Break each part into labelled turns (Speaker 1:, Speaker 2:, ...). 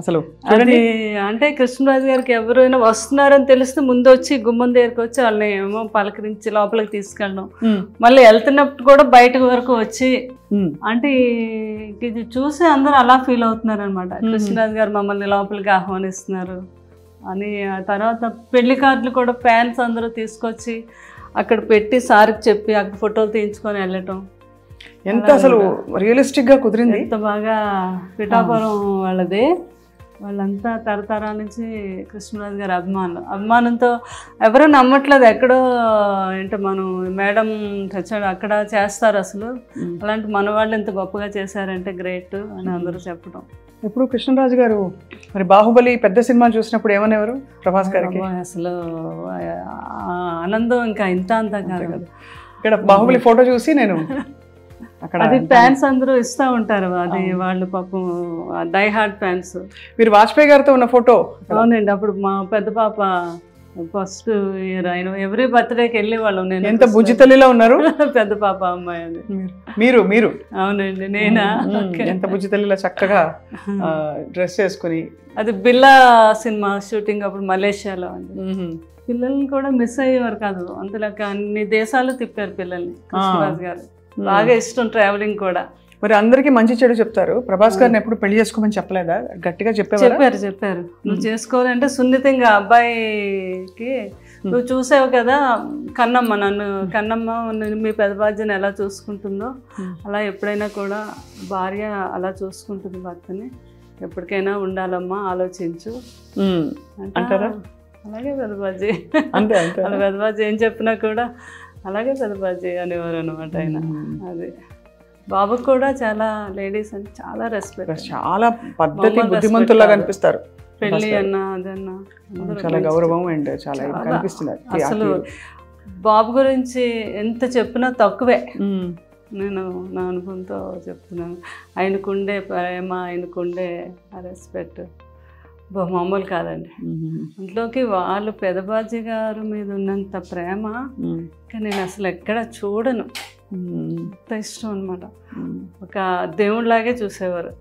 Speaker 1: అసలు
Speaker 2: అది అంటే కృష్ణరాజు గారికి ఎవరైనా వస్తున్నారని తెలిస్తే ముందు వచ్చి గుమ్మం దగ్గరికి వచ్చి వాళ్ళని ఏమో పలకరించి లోపలికి తీసుకెళ్ళడం, మళ్ళీ వెళ్తున్నప్పుడు కూడా బయట వరకు వచ్చి అంటే ఇది చూసి అందరూ అలా ఫీల్ అవుతున్నారు అనమాట. కృష్ణరాజు గారు మమ్మల్ని లోపలికి ఆహ్వానిస్తున్నారు అని. ఆ తర్వాత పెళ్లి కార్డులు కూడా ఫ్యాన్స్ అందరూ తీసుకొచ్చి అక్కడ పెట్టి సార్కి చెప్పి అక్కడ ఫోటోలు తీయించుకొని వెళ్ళటం
Speaker 1: ఎంత అసలు రియలిస్టిక్ గా కుదిరింది.
Speaker 2: ఎంత బాగా పిఠాపురం వాళ్ళది, వాళ్ళంతా తరతరాల నుంచి కృష్ణరాజు గారి అభిమానంతో ఎవరూ నమ్మట్లేదు. ఎక్కడో ఏంటో మనం మేడం చచ్చాడు అక్కడ చేస్తారు అసలు, అలాంటి మన వాళ్ళు ఎంత గొప్పగా చేశారంటే గ్రేట్ అని అందరూ చెప్పడం.
Speaker 1: ఇప్పుడు కృష్ణరాజు గారు మరి బాహుబలి పెద్ద సినిమా చూసినప్పుడు ఏమనేవారు ప్రభాస్ గారికి?
Speaker 2: అసలు ఆనందం ఇంకా ఇంత అంతా కాదు కదా.
Speaker 1: ఇక్కడ బాహుబలి ఫోటో చూసి నేను
Speaker 2: అది ఫ్యాన్స్ అందరూ ఇస్తూ ఉంటారు, అది వాళ్ళు పాపం డై హార్ట్ ఫ్యాన్స్.
Speaker 1: మీరు వాజ్పేయి గారితో ఉన్న ఫోటో?
Speaker 2: అవునండి, అప్పుడు మా పెద్ద పాప ఫస్ట్ ఇయర్ ఆయన ఎవ్రీ బర్త్డేకి వెళ్ళే వాళ్ళం. నేను
Speaker 1: ఎంత బుజ్జి తల్లిలో ఉన్నారు.
Speaker 2: పెద్ద పాప అమ్మాయి అది.
Speaker 1: మీరు
Speaker 2: అవునండి, నేనా?
Speaker 1: ఎంత బుజ్జి తల్లిలో చక్కగా డ్రెస్ చేసుకుని.
Speaker 2: అది బిల్లా సినిమా షూటింగ్ అప్పుడు మలేషియాలో అండి. పిల్లల్ని కూడా మిస్ అయ్యేవారు కాదు, అంతలాగా అన్ని దేశాలు తిప్పారు పిల్లల్ని కృష్ణరాజు గారు. బాగా ఇష్టం ట్రావెలింగ్ కూడా.
Speaker 1: మరి అందరికి మంచి చెడు చెప్తారు, ప్రభాస్ గారిని ఎప్పుడు పెళ్లి చేసుకోమని చెప్పలేదా? గట్టిగా
Speaker 2: చెప్పారు నువ్వు చేసుకోవాలంటే సున్నితంగా అబ్బాయికి నువ్వు చూసావు కదా కన్నమ్మ, కన్నమ్మ మీ పెద్ద బాధ్యని ఎలా చూసుకుంటుందో అలా ఎప్పుడైనా కూడా భార్య అలా చూసుకుంటుంది భర్తని, ఎప్పటికైనా ఉండాలమ్మా ఆలోచించు
Speaker 1: అంటారా?
Speaker 2: అలాగే పెద్దబాజీ
Speaker 1: అంతే
Speaker 2: అలా పెద్దబాజీ ఏం చెప్పినా కూడా అలాగే పెద్దబాజీ అనేవారు అనమాట ఆయన. అది బాబుకు కూడా చాలా లేడీస్ అంటే చాలా రెస్పెక్ట్,
Speaker 1: చాలా పద్ధతి బుద్ధిమంతుల్లాగా అనిపిస్తారు.
Speaker 2: పెళ్ళి అన్నా అదన్నా
Speaker 1: చాలా గౌరవం అండ్ చాలా కనిపిస్తుంది.
Speaker 2: అసలు బాబు గురించి ఎంత చెప్పినా తక్కువే, నేను నా అనుభవంతో చెప్తున్నాను. ఆయనకుండే ప్రేమ, ఆయనకుండే రెస్పెక్ట్ మామూలు కాదండి. అందులోకి వాళ్ళు పెదబాజీ గారు మీద ఉన్నంత ప్రేమ కానీ నేను అసలు ఎక్కడ చూడను, అంత ఇష్టం అనమాట. ఒక దేవుడిలాగే చూసేవారు,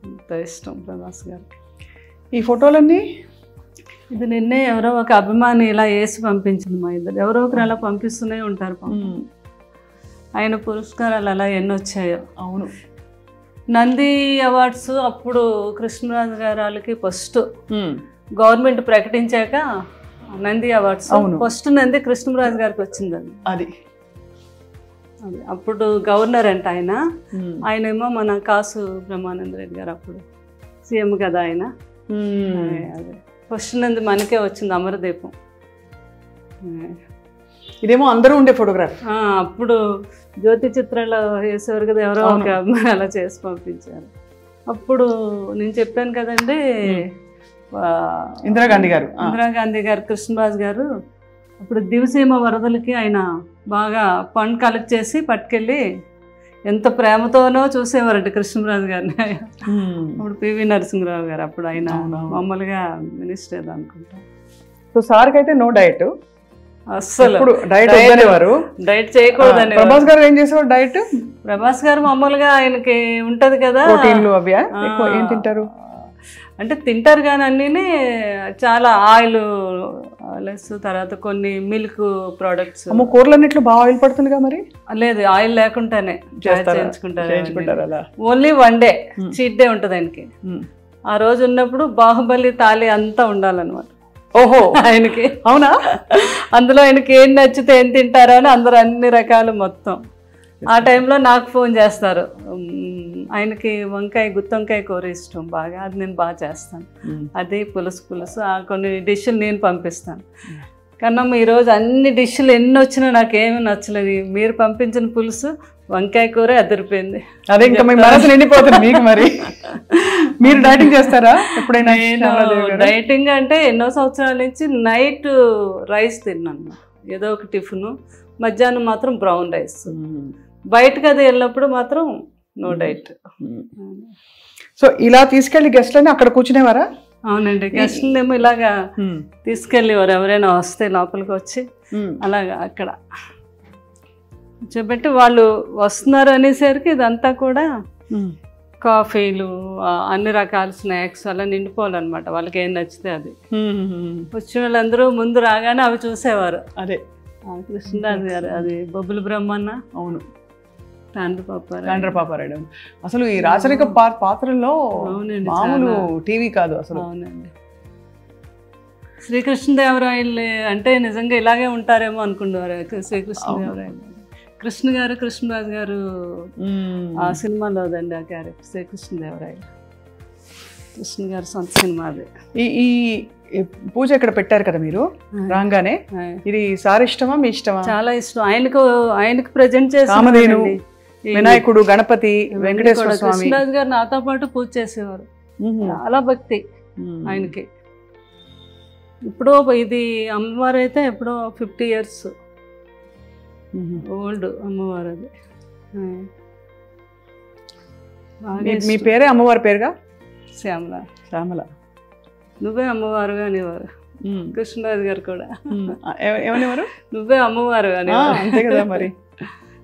Speaker 2: అంత ఇష్టం ప్రభాస్ గారికి.
Speaker 1: ఈ ఫోటోలన్నీ
Speaker 2: ఇది నిన్నే ఎవరో ఒక అభిమాని ఇలా వేసి పంపించింది మా ఇద్దరు. ఎవరో ఒకరు అలా పంపిస్తూనే ఉంటారు. ఆయన పురస్కారాలు అలా ఎన్ని వచ్చాయో.
Speaker 1: అవును,
Speaker 2: నంది అవార్డ్స్ అప్పుడు కృష్ణరాజు గారికి ఫస్ట్ గవర్నమెంట్ ప్రకటించాక నంది అవార్డ్స్ ఫస్ట్ నంది కృష్ణరాజు గారికి వచ్చిందండి.
Speaker 1: అది
Speaker 2: అప్పుడు గవర్నర్ అంట ఆయన, ఆయనేమో మన కాసు బ్రహ్మానంద రెడ్డి గారు అప్పుడు సీఎం కదా ఆయన. అదే ఫస్ట్ నంది మనకే వచ్చింది, అమరదీపం.
Speaker 1: ఇదేమో అందరూ ఉండే ఫోటోగ్రాఫ్.
Speaker 2: అప్పుడు జ్యోతి చిత్రాలు వేసేవారు కదా, ఎవరో ఒక అమ్మాయి అలా చేసి పంపించారు. అప్పుడు నేను చెప్పాను కదండి
Speaker 1: ఇందిరాగాంధీ
Speaker 2: గారు కృష్ణరాజు గారు అప్పుడు దివసీమ వరదలకి ఆయన బాగా ఫండ్ కలెక్ట్ చేసి పట్టుకెళ్ళి ఎంత ప్రేమతోనో చూసేవారంట కృష్ణరాజు గారిని. అప్పుడు పివి నరసింహరావు గారు అప్పుడు ఆయన మామూలుగా మినిస్టర్ అనుకుంటా.
Speaker 1: సో సార్కి అయితే నో డైట్,
Speaker 2: అస్సలు
Speaker 1: డైట్ చేయకూడదని. ప్రభాస్ గారు ఏం చేసేవారు డైట్?
Speaker 2: ప్రభాస్ గారు మామూలుగా ఆయనకి ఉంటది కదా
Speaker 1: ప్రోటీన్లు అవి ఏం తింటారు
Speaker 2: అంటే తింటారు కానీ అన్నీ చాలా ఆయిల్ లెస్, తర్వాత కొన్ని మిల్క్ ప్రోడక్ట్స్.
Speaker 1: కూరలన్నిట్లో బాగా ఆయిల్ పడుతుందిగా మరి?
Speaker 2: లేదు, ఆయిల్ లేకుండానే చేయించుకుంటారు. Only one day cheat day ఉంటుంది ఆయనకి. ఆ రోజు ఉన్నప్పుడు బాహుబలి తాళి అంతా ఉండాలన్నమాట.
Speaker 1: ఓహో,
Speaker 2: ఆయనకి
Speaker 1: అవునా?
Speaker 2: అందులో ఆయనకి ఏం నచ్చితే ఏం తింటారో అని అందరూ అన్ని రకాలు మొత్తం. ఆ టైంలో నాకు ఫోన్ చేస్తారు, ఆయనకి గుత్తొంకాయ కూర ఇష్టం బాగా, అది నేను బాగా చేస్తాను, అది పులుసు కొన్ని డిష్లు నేను పంపిస్తాను. కన్నమ్మ ఈరోజు అన్ని డిష్లు ఎన్ని వచ్చినా నాకేమీ నచ్చలేదు, మీరు పంపించిన పులుసు వంకాయ కూర అదిరిపోయింది.
Speaker 1: అదే ఇంకా మీ మనసు నిండిపోతుంది మీకు. మరి మీరు డైటింగ్ చేస్తారా ఎప్పుడైనా?
Speaker 2: డైటింగ్ అంటే ఎన్నో సంవత్సరాల నుంచి నైట్ రైస్ తిన్నాను, ఏదో ఒక టిఫిన్. మధ్యాహ్నం మాత్రం బ్రౌన్ రైస్. బయటకు అది వెళ్ళినప్పుడు మాత్రం నో డైట్.
Speaker 1: సో ఇలా తీసుకెళ్లి గెస్ట్లని అక్కడ కూర్చునేవారా?
Speaker 2: అవునండి, గెస్ట్లేమో ఇలాగా తీసుకెళ్ళేవారు. ఎవరైనా వస్తే లోపలికి వచ్చి అలాగా అక్కడ చూపెట్టి వాళ్ళు వస్తున్నారు అనేసరికి ఇదంతా కూడా కాఫీలు, అన్ని రకాల స్నాక్స్ అలా నిండిపోవాలన్నమాట. వాళ్ళకి ఏం నచ్చితే అది. వచ్చిన వాళ్ళందరూ ముందు రాగానే అవి చూసేవారు.
Speaker 1: అదే
Speaker 2: కృష్ణరాజు గారు, అది బొబ్బుల బ్రహ్మన్న,
Speaker 1: అవును,
Speaker 2: తాండ్రపాపారాయుడు.
Speaker 1: అసలు ఈ రాచరిక పాత్రల్లో మామూలు టీవీ కాదు అసలు.
Speaker 2: అవునండి, శ్రీకృష్ణదేవరాయలు అంటే నిజంగా ఇలాగే ఉంటారేమో అనుకునేవారు. శ్రీకృష్ణదేవరాయలు కృష్ణ గారు, కృష్ణరాజు గారు ఆ సినిమాలో అదండి ఆ క్యారెక్టర్ శ్రీకృష్ణదేవరాయలు. కృష్ణ గారు సొంత సినిమా అది.
Speaker 1: ఈ పూజ ఇక్కడ పెట్టారు కదా మీరు రాగానే, ఇది సార్ ఇష్టమా మీ ఇష్టమా?
Speaker 2: చాలా ఇష్టం. ఆయనకు ప్రజెంట్ చేసి
Speaker 1: రామధేను, వినాయకుడు, గణపతి, వెంకటేశ్వర స్వామి.
Speaker 2: కృష్ణరాజు గారు నాతో పాటు పూజ చేసేవారు. చాలా భక్తి ఆయనకి. ఇప్పుడు ఇది అమ్మవారు అయితే ఎప్పుడో 50 years ఓల్డ్ అమ్మవారు. అది
Speaker 1: మీ పేరే అమ్మవారి పేరుగా?
Speaker 2: శ్యామల.
Speaker 1: శ్యామల.
Speaker 2: నువ్వే అమ్మవారుగా అనేవారు కృష్ణరాజు గారు కూడా.
Speaker 1: ఏమనేవారు?
Speaker 2: నువ్వే అమ్మవారు అనేవారు.
Speaker 1: అంతే కదా మరి.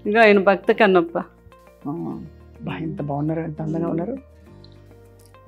Speaker 2: ఇంకా ఆయన భక్త కన్నప్ప.
Speaker 1: ఎంత బాగున్నారు, ఎంత అందంగా ఉన్నారు.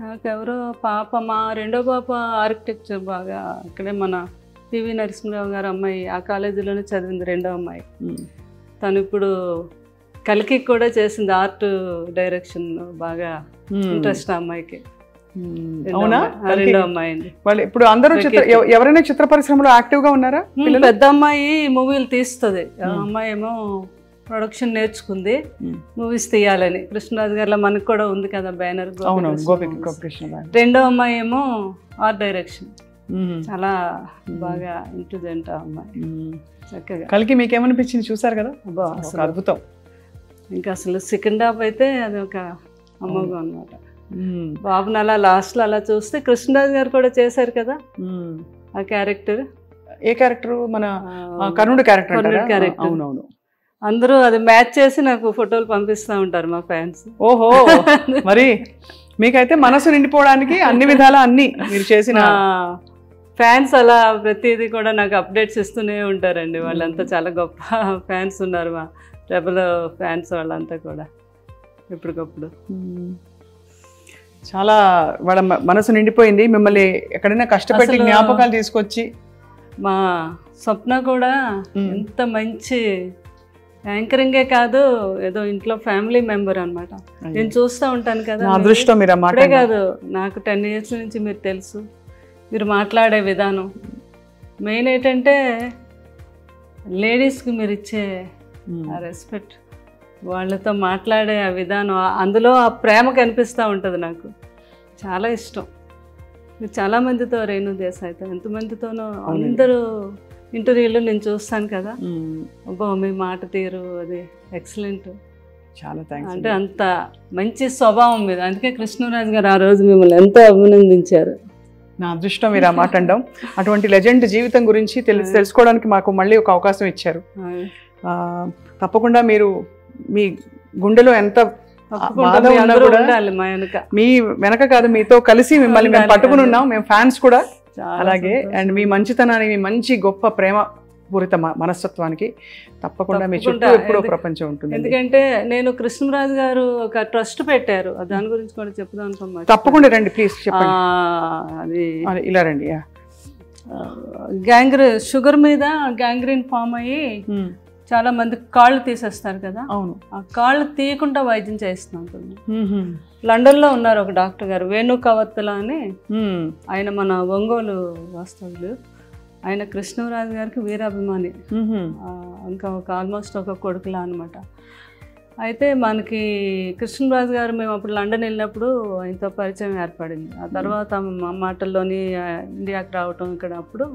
Speaker 2: నాకెవరో పాప, మా రెండో పాప ఆర్కిటెక్చర్ బాగా ఇక్కడే మన పివి నరసింహరావు గారు అమ్మాయి, ఆ కాలేజీలోనే చదివింది, రెండో అమ్మాయి. తను ఇప్పుడు కలికి కూడా చేసింది, ఆర్ట్ డైరెక్షన్ బాగా ఇంట్రెస్ట్ ఆ అమ్మాయికి. రెండో అమ్మాయి అండి.
Speaker 1: వాళ్ళు ఇప్పుడు అందరూ ఎవరైనా చిత్ర పరిశ్రమలో యాక్టివ్ గా ఉన్నారా?
Speaker 2: పెద్ద అమ్మాయి మూవీలు తీస్తుంది, అమ్మాయి ఏమో ప్రొడక్షన్ నేర్చుకుంది, మూవీస్ తీయాలని. కృష్ణరాజు గారిలో మనకు కూడా ఉంది కదా బ్యానర్. రెండో అమ్మాయి ఏమో ఆర్ట్ డైరెక్షన్, చాలా బాగా ఇంటెలిజెంట్ అమ్మాయి. చక్కగా.
Speaker 1: కలికి మీకేమనిపించింది? చూసారు కదా, అద్భుతం.
Speaker 2: ఇంకా అసలు సెకండ్ హాఫ్ అయితే అది ఒక అమ్మగా అనమాట. బాబుని అలా లాస్ట్ లో అలా చూస్తే కృష్ణరాజు గారు కూడా చేశారు కదా ఆ క్యారెక్టర్.
Speaker 1: ఏ క్యారెక్టర్? మన కర్ణుడు క్యారెక్టర్. అవునవును.
Speaker 2: అందరూ అది మ్యాచ్ చేసి నాకు ఫోటోలు పంపిస్తూ ఉంటారు మా ఫ్యాన్స్.
Speaker 1: ఓహో, మరి మీకైతే మనసు నిండిపోవడానికి అన్ని విధాలా అన్ని మీరు చేసిన
Speaker 2: ఫ్యాన్స్ అలా ప్రతిదీ కూడా నాకు అప్డేట్స్ ఇస్తూనే ఉంటారండి. వాళ్ళంతా చాలా గొప్ప ఫ్యాన్స్ ఉన్నారు, మా రెబల్ ఫ్యాన్స్ వాళ్ళంతా కూడా ఎప్పటికప్పుడు.
Speaker 1: చాలా వాళ్ళ మనసు నిండిపోయింది. మిమ్మల్ని ఎక్కడైనా కష్టపెట్టి జ్ఞాపకాలు తీసుకొచ్చి.
Speaker 2: మా స్వప్న కూడా ఎంత మంచి యాంకరింగే కాదు, ఏదో ఇంట్లో ఫ్యామిలీ మెంబర్ అనమాట. నేను చూస్తూ ఉంటాను కదా,
Speaker 1: అదృష్టం. మీరు
Speaker 2: అప్పుడే కాదు, నాకు 10 years నుంచి మీరు తెలుసు. మీరు మాట్లాడే విధానం మెయిన్ ఏంటంటే లేడీస్కి మీరు ఇచ్చే ఆ రెస్పెక్ట్, వాళ్ళతో మాట్లాడే ఆ విధానం, అందులో ఆ ప్రేమ కనిపిస్తూ ఉంటుంది. నాకు చాలా ఇష్టం. మీరు చాలామందితో, రేణు దేశాయ్తో ఎంతమందితోనో అందరూ ఇంటర్వ్యూలో నేను చూస్తాను కదా, అబ్బో మీ మాట తీరు అది ఎక్సలెంట్.
Speaker 1: చాలా థ్యాంక్స్.
Speaker 2: అంటే అంత మంచి స్వభావం మీద, అందుకే కృష్ణరాజు గారు ఆ రోజు మిమ్మల్ని ఎంతో అభినందించారు.
Speaker 1: నా అదృష్టం మీరు ఆ మాట అనడం. అటువంటి లెజెండ్ జీవితం గురించి తెలుసుకోవడానికి మాకు మళ్ళీ ఒక అవకాశం ఇచ్చారు. తప్పకుండా మీరు మీ గుండెలో ఎంత మీ వెనక కాదు, మీతో కలిసి మిమ్మల్ని మేము పట్టుకుని ఉన్నాం, మేము ఫ్యాన్స్ కూడా. అలాగే అండ్ మీ మంచితనాన్ని, మీ మంచి గొప్ప ప్రేమ పూరిత మనస్తత్వానికి తప్పకుండా మీ చుట్టూ ఎప్పుడో ప్రపంచం ఉంటుంది.
Speaker 2: ఎందుకంటే నేను కృష్ణరాజు గారు ఒక ట్రస్ట్ పెట్టారు, దాని గురించి కూడా చెప్దాం అనుకున్నాను.
Speaker 1: తప్పకుండా రండి ప్లీజ్, చెప్పండి. అది ఇలా రండి.
Speaker 2: షుగర్ మీద గ్యాంగ్రీన్ ఫామ్ అయ్యి చాలా మంది కాళ్ళు తీసేస్తారు కదా.
Speaker 1: అవును.
Speaker 2: ఆ కాళ్ళు తీయకుండా వైద్యం చేస్తున్నాను. లండన్లో ఉన్నారు ఒక డాక్టర్ గారు, వేణు కవత్తుల అని. ఆయన మన ఒంగోలు వాస్తవులు. ఆయన కృష్ణరాజు గారికి వీరాభిమాని, ఇంకా ఒక ఆల్మోస్ట్ ఒక కొడుకులా అనమాట. అయితే మనకి కృష్ణరాజు గారు మేము అప్పుడు లండన్ వెళ్ళినప్పుడు ఆయనతో పరిచయం ఏర్పడింది. ఆ తర్వాత మా మాటల్లోని ఇండియాకి రావటం, ఇక్కడ అప్పుడు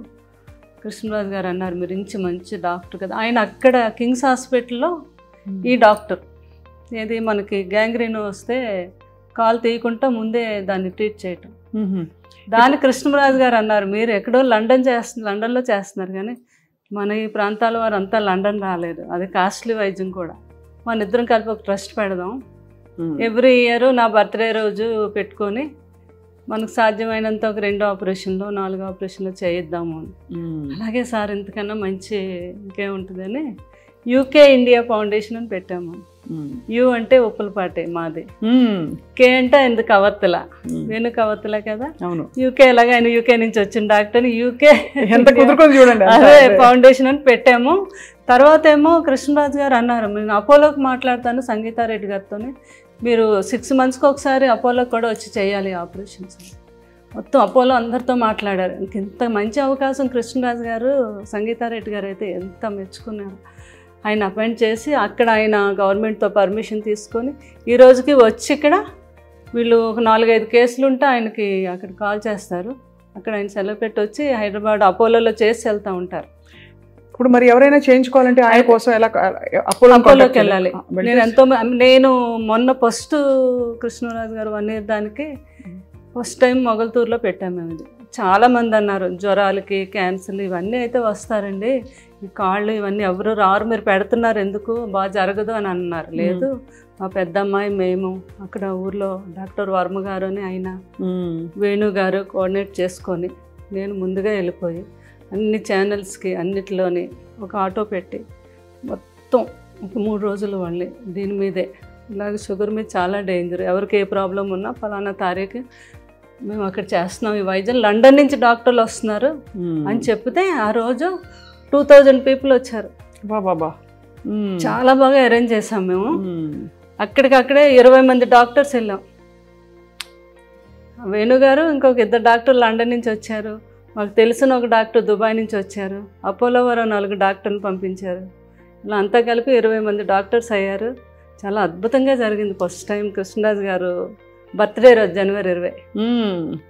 Speaker 2: కృష్ణరాజు గారు అన్నారు, మీరు మంచి డాక్టర్ కదా. ఆయన అక్కడ కింగ్స్ హాస్పిటల్లో ఈ డాక్టర్ ఏది మనకి గ్యాంగ్రీన్ వస్తే కాలు తీయకుండా ముందే దాన్ని ట్రీట్ చేయటం. దాన్ని కృష్ణరాజు గారు అన్నారు, మీరు ఎక్కడో లండన్లో చేస్తున్నారు కానీ మన ఈ ప్రాంతాల వారు అంతా లండన్ రాలేదు, అది కాస్ట్లీ వైద్యం కూడా. మన ఇద్దరం కలిపి ఒక ట్రస్ట్ పెడదాం, ఎవ్రీ ఇయర్ నా బర్త్డే రోజు పెట్టుకొని మనకు సాధ్యమైనంత ఒక 2 ఆపరేషన్లు 4 ఆపరేషన్లు చేయిద్దాము. అలాగే సార్ ఇంతకన్నా మంచి ఇంకేముంటుందని యూకే ఇండియా ఫౌండేషన్ అని పెట్టాము. యు అంటే ఉప్పలపాటి మాది, కే అంటే ఎందుకు కవర్తల, వేణు కవర్తల కదా. యూకే ఎలాగ ఆయన యూకే నుంచి వచ్చిన డాక్టర్ యూకే అదే ఫౌండేషన్ అని పెట్టాము. తర్వాత ఏమో కృష్ణరాజు గారు అన్నారు, నేను అపోలోకి మాట్లాడతాను సంగీతారెడ్డి గారితో, మీరు 6 monthsకి ఒకసారి అపోలోకి కూడా వచ్చి చేయాలి ఆపరేషన్స్. మొత్తం అపోలో అందరితో మాట్లాడారు. ఇంత మంచి అవకాశం కృష్ణరాజు గారు సంగీతారెడ్డి గారు అయితే ఎంత మెచ్చుకున్నారు. ఆయన అపాయింట్ చేసి అక్కడ ఆయన గవర్నమెంట్తో పర్మిషన్ తీసుకొని ఈ రోజుకి వచ్చి ఇక్కడ వీళ్ళు ఒక 4-5 కేసులు ఉంటే ఆయనకి అక్కడ కాల్ చేస్తారు, అక్కడ ఆయన సెలవు పెట్టి వచ్చి హైదరాబాద్ అపోలోలో చేసి వెళ్తూ ఉంటారు.
Speaker 1: ఇప్పుడు మరి ఎవరైనా చేయించుకోవాలంటే ఆయన కోసం ఎలా
Speaker 2: అపోలోకి వెళ్ళాలి? నేను మొన్న ఫస్ట్ కృష్ణరాజు గారు 1 year దానికి ఫస్ట్ టైం మొగల్తూరులో పెట్టాము మేము. ఇది చాలామంది అన్నారు జ్వరాలకి క్యాన్సర్లు ఇవన్నీ అయితే వస్తారండి, ఈ కాళ్ళు ఇవన్నీ ఎవరు రారు, మీరు పెడుతున్నారు ఎందుకు, బాగా జరగదు అని అన్నారు. లేదు మా పెద్దమ్మాయి మేము అక్కడ ఊర్లో డాక్టర్ వర్మ గారు అని ఆయన వేణు గారు కోఆర్డినేట్ చేసుకొని నేను ముందుగా వెళ్ళిపోయి అన్ని ఛానల్స్కి అన్నిటిలోని ఒక ఆటో పెట్టి మొత్తం ఒక 3 రోజులు మళ్ళీ దీని మీదే ఇలాగ షుగర్ మీద చాలా డేంజర్, ఎవరికి ఏ ప్రాబ్లం ఉన్నా ఫలానా తారీఖు మేము అక్కడ చేస్తున్నాం ఈ వైద్యం, లండన్ నుంచి డాక్టర్లు వస్తున్నారు అని చెప్తే ఆ రోజు 2000 people వచ్చారు.
Speaker 1: బాబా
Speaker 2: చాలా బాగా అరేంజ్ చేసాం మేము. అక్కడికక్కడే 20 మంది డాక్టర్స్ వెళ్ళాం. వేణుగారు ఇంకొక 2 డాక్టర్లు లండన్ నుంచి వచ్చారు, మాకు తెలిసిన ఒక డాక్టర్ దుబాయ్ నుంచి వచ్చారు, అపోలో వారు 4 డాక్టర్ని పంపించారు. ఇలా అంతా కలిపి 20 మంది డాక్టర్స్ అయ్యారు. చాలా అద్భుతంగా జరిగింది. ఫస్ట్ టైం కృష్ణరాజు గారు బర్త్డే రోజు January 20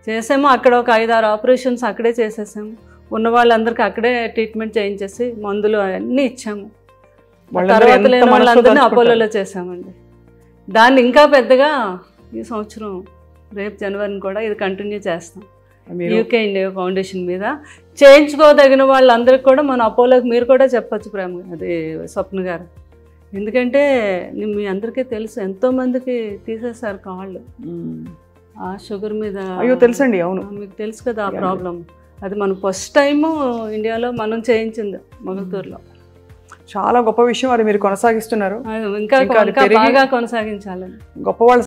Speaker 2: చేసాము. అక్కడ ఒక 5-6 ఆపరేషన్స్ అక్కడే చేసేసాము. ఉన్న వాళ్ళందరికీ అక్కడే ట్రీట్మెంట్ చేయించేసి మందులు అన్నీ ఇచ్చాము. తర్వాత లేని వాళ్ళందరినీ అపోలోలో చేసామండి. దాన్ని ఇంకా పెద్దగా ఈ సంవత్సరం రేపు జనవరిని కూడా ఇది కంటిన్యూ చేస్తాం. యూకే ఇండియా ఫౌండేషన్ మీద చేయించుకోదగిన వాళ్ళందరికీ కూడా మన అపోలోకి మీరు కూడా చెప్పచ్చు ప్రేమ, అది స్వప్న గారు. ఎందుకంటే మీ అందరికీ తెలుసు ఎంతోమందికి తీసేశారు కాళ్ళు ఆ షుగర్ మీద.
Speaker 1: అయ్యో తెలుసండి, అవును
Speaker 2: మీకు తెలుసు కదా ఆ ప్రాబ్లం. అది మనం ఫస్ట్ టైము ఇండియాలో మనం చేయించింది మొగల్తూరులో.
Speaker 1: చాలా గొప్ప విషయం, అది మీరు కొనసాగిస్తున్నారు,
Speaker 2: ఇంకా బాగా కొనసాగించాలని.
Speaker 1: గొప్పవాళ్ళు